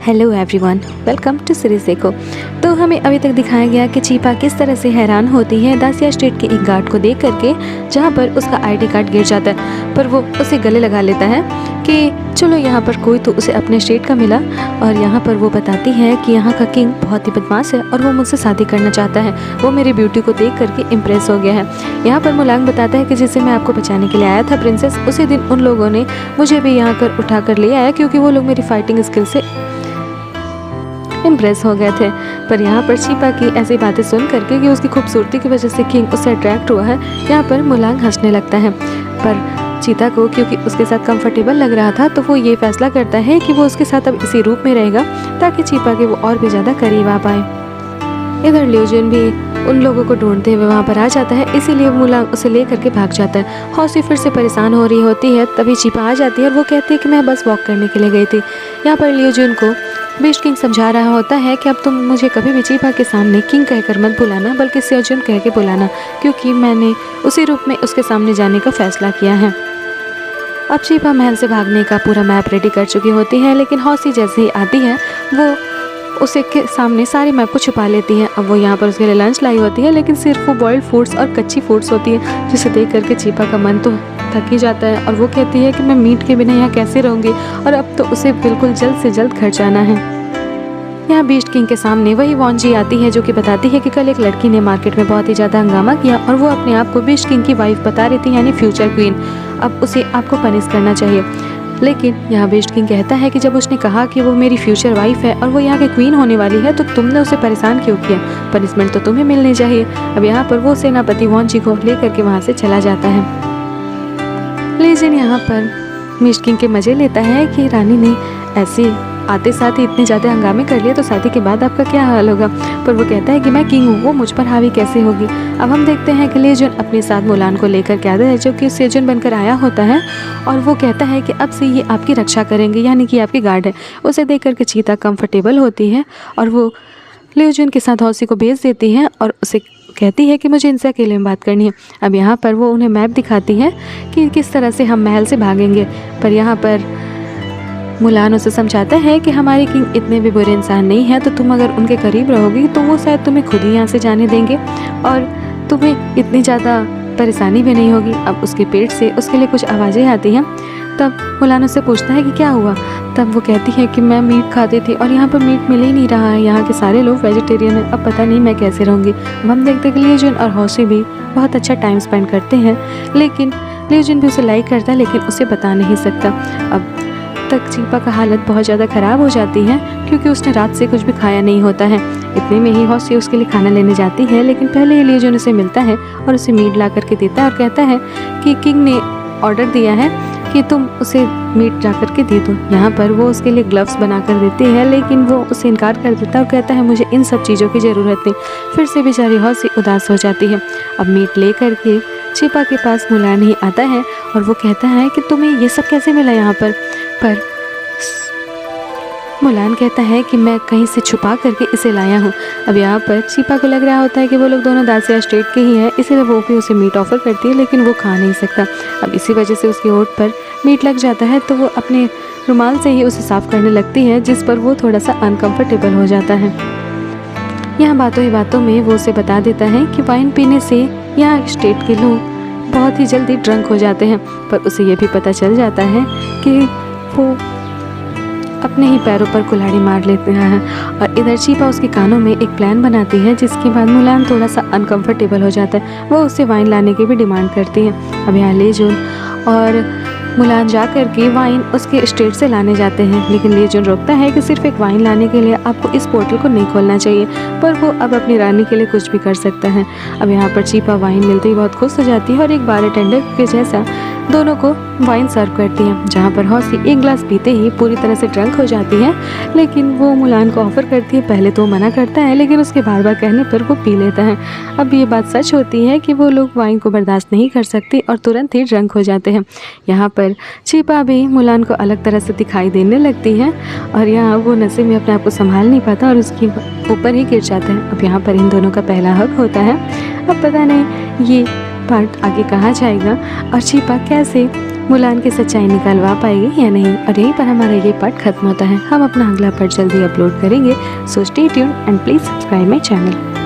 Hello everyone, welcome to series देखो। तो हमें अभी तक दिखाया गया कि चीपा किस तरह से हैरान होती है दासिया स्ट्रीट के एक गार्ड को देख करके, जहाँ पर उसका आईडी कार्ड गिर जाता है, पर वो उसे गले लगा लेता है कि चलो यहाँ पर कोई तो उसे अपने स्टेट का मिला। और यहाँ पर वो बताती है कि यहाँ का किंग बहुत ही बदमाश है और वो मुझसे शादी करना चाहता है। वो मेरी ब्यूटी को देख करके इम्प्रेस हो गया है। यहाँ पर मुलांग बताता है कि जिसे मैं आपको बचाने के लिए आया था प्रिंसेस, उसी दिन उन लोगों ने मुझे भी यहाँ कर उठा कर ले आया, क्योंकि वो लोग मेरी फाइटिंग स्किल से इम्प्रेस हो गए थे। पर यहाँ पर चीपा की ऐसी बातें सुन करके कि उसकी खूबसूरती की वजह से किंग उससे अट्रैक्ट हुआ है, यहाँ पर मुलांग हंसने लगता है। पर चीता को क्योंकि उसके साथ कंफर्टेबल लग रहा था, तो वो ये फैसला करता है कि वो उसके साथ अब इसी रूप में रहेगा ताकि चीपा के वो और भी ज़्यादा करीब आ पाए। इधर लियोजिन भी उन लोगों को ढूंढते हुए वहाँ पर आ जाता है, इसीलिए मुलांग उसे ले करके भाग जाता है। हौसी फिर से परेशान हो रही होती है, तभी चीपा आ जाती है और वो कहती है कि मैं बस वॉक करने के लिए गई थी। यहाँ पर लियोजिन को बीस्ट किंग समझा रहा होता है कि अब तुम मुझे कभी भी चीपा के सामने किंग कहकर मत बुलाना, बल्कि सेजुन कह के बुलाना, क्योंकि मैंने उसी रूप में उसके सामने जाने का फैसला किया है। अब चीपा महल से भागने का पूरा मैप रेडी कर चुकी होती है, लेकिन हौसी जैसे ही आती है वो उसे के सामने सारी मैप को छुपा लेती है। अब वो यहाँ पर उसके लिए लंच लाई होती है, लेकिन सिर्फ वो बॉइल्ड फूड्स और कच्ची फूड्स होती है, जिसे देख करके चीपा का मन तो थक ही जाता है और वो कहती है कि मैं मीट के बिना यहाँ कैसे रहूँगी, और अब तो उसे बिल्कुल जल्द से जल्द घर जाना है। यहाँ बीस्ट किंग के सामने वही वॉन्जी आती है, जो कि बताती है कि कल एक लड़की ने मार्केट में बहुत ही ज़्यादा हंगामा किया और वो अपने आप को बीस्ट किंग की वाइफ बता रही थी, यानी फ्यूचर क्वीन। अब उसे आपको पनिश करना चाहिए। लेकिन यहाँ बीस्ट किंग कहता है कि जब उसने कहा कि वो मेरी फ्यूचर वाइफ है और वो यहाँ की क्वीन होने वाली है, तो तुमने उसे परेशान क्यों किया? पनिशमेंट तो तुम्हें मिलनी चाहिए। अब यहाँ पर वो सेनापति वॉन्जी को लेकर के वहाँ से चला जाता है। लेकिन यहाँ पर बीस्ट किंग के मज़े लेता है कि रानी ने ऐसे आते साथ ही इतने ज़्यादा हंगामे कर लिए, तो शादी के बाद आपका क्या हाल होगा? पर वो कहता है कि मैं किंग हूँ, वो मुझ पर हावी कैसे होगी? अब हम देखते हैं कि लेजुन अपने साथ मुलान को लेकर के आता है, जो कि सेजुन बनकर आया होता है, और वो कहता है कि अब से ये आपकी रक्षा करेंगे, यानी कि आपकी गार्ड है। उसे देख करके चीता कंफर्टेबल होती है और वो लेजुन के साथ हौसी को भेज देती है और उसे कहती है कि मुझे इनसे अकेले में बात करनी है। अब यहाँ पर वो उन्हें मैप दिखाती है कि किस तरह से हम महल से भागेंगे। पर यहाँ पर मुलान उसे समझाता है कि हमारे किंग इतने भी बुरे इंसान नहीं है, तो तुम अगर उनके करीब रहोगी तो वो शायद तुम्हें खुद ही यहाँ से जाने देंगे और तुम्हें इतनी ज़्यादा परेशानी भी नहीं होगी। अब उसके पेट से उसके लिए कुछ आवाज़ें आती हैं। तब मुलान उससे पूछता है कि क्या हुआ? तब वो कहती है कि मैं मीट खाती थी और यहाँ पर मीट मिल ही नहीं रहा है, यहाँ के सारे लोग वेजिटेरियन हैं, अब पता नहीं मैं कैसे रहूँगी। अब हम देखते हैं कि लियोजिन और हौसी भी बहुत अच्छा टाइम स्पेंड करते हैं, लेकिन लियोजिन भी उसे लाइक करता है, लेकिन उसे बता नहीं सकता। अब तक चीपा का हालत बहुत ज़्यादा ख़राब हो जाती है, क्योंकि उसने रात से कुछ भी खाया नहीं होता है। इतने में ही हौसी उसके लिए खाना लेने जाती है, लेकिन पहले ही लियोजिन उसे मिलता है और उसे मीट ला करके देता है और कहता है कि किंग ने ऑर्डर दिया है कि तुम उसे मीट जा करके दे दो। यहाँ पर वो उसके लिए ग्लव्स बना कर देती है, लेकिन वो उसे इनकार कर देता है और कहता है मुझे इन सब चीज़ों की ज़रूरत नहीं। फिर से बेचारी हौसी उदास हो जाती है। अब मीट ले करके चीपा के पास मुलान ही आता है और वो कहता है कि तुम्हें ये सब कैसे मिला यहाँ पर? मुलान कहता है कि मैं कहीं से छुपा करके इसे लाया हूँ। अब यहाँ पर चीपा को लग रहा होता है कि वो लोग दोनों दासिया स्ट्रीट के ही हैं, इसीलिए वो भी उसे मीट ऑफर करती है, लेकिन वो खा नहीं सकता। अब इसी वजह से उसकी होठ पर मीट लग जाता है, तो वो अपने रुमाल से ही उसे साफ़ करने लगती है, जिस पर वो थोड़ा सा अनकम्फर्टेबल हो जाता है। यहाँ बातों ही बातों में वो उसे बता देता है कि वाइन पीने से यहाँ स्टेट के लोग बहुत ही जल्दी ड्रंक हो जाते हैं। पर उसे ये भी पता चल जाता है कि वो अपने ही पैरों पर कुल्हाड़ी मार लेते हैं। और इधर चीपा उसके कानों में एक प्लान बनाती है, जिसके बाद मुलान थोड़ा सा अनकंफर्टेबल हो जाता है। वो उससे वाइन लाने की भी डिमांड करती है। अब यहाँ लेजुन और मुलान जा कर के वाइन उसके स्टेट से लाने जाते हैं, लेकिन लेजुन रोकता है कि सिर्फ एक वाइन लाने के लिए आपको इस पोर्टल को नहीं खोलना चाहिए, पर वो अब अपनी रानी के लिए कुछ भी कर सकता है। अब यहाँ पर चीपा वाइन मिलते ही बहुत खुश हो जाती है और एक बार अटेंडर के जैसा दोनों को वाइन सर्व करती है, जहाँ पर हौसी एक गिलास पीते ही पूरी तरह से ड्रंक हो जाती है। लेकिन वो मुलान को ऑफर करती है, पहले तो मना करता है, लेकिन उसके बार बार कहने पर वो पी लेता है। अब ये बात सच होती है कि वो लोग वाइन को बर्दाश्त नहीं कर सकते और तुरंत ही ड्रंक हो जाते हैं। यहाँ पर चीपा भी मुलान को अलग तरह से दिखाई देने लगती है और यहाँ वो नशे में अपने आप को संभाल नहीं पाता और उसके ऊपर ही गिर जाता है। अब यहाँ पर इन दोनों का पहला हक होता है। अब पता नहीं ये पार्ट आगे कहाँ जाएगा और चीपा कैसे मुलान की सच्चाई निकलवा पाएगी या नहीं। और यहीं पर हमारा ये पार्ट खत्म होता है। हम अपना अगला पार्ट जल्दी अपलोड करेंगे। So stay tuned and please subscribe my channel.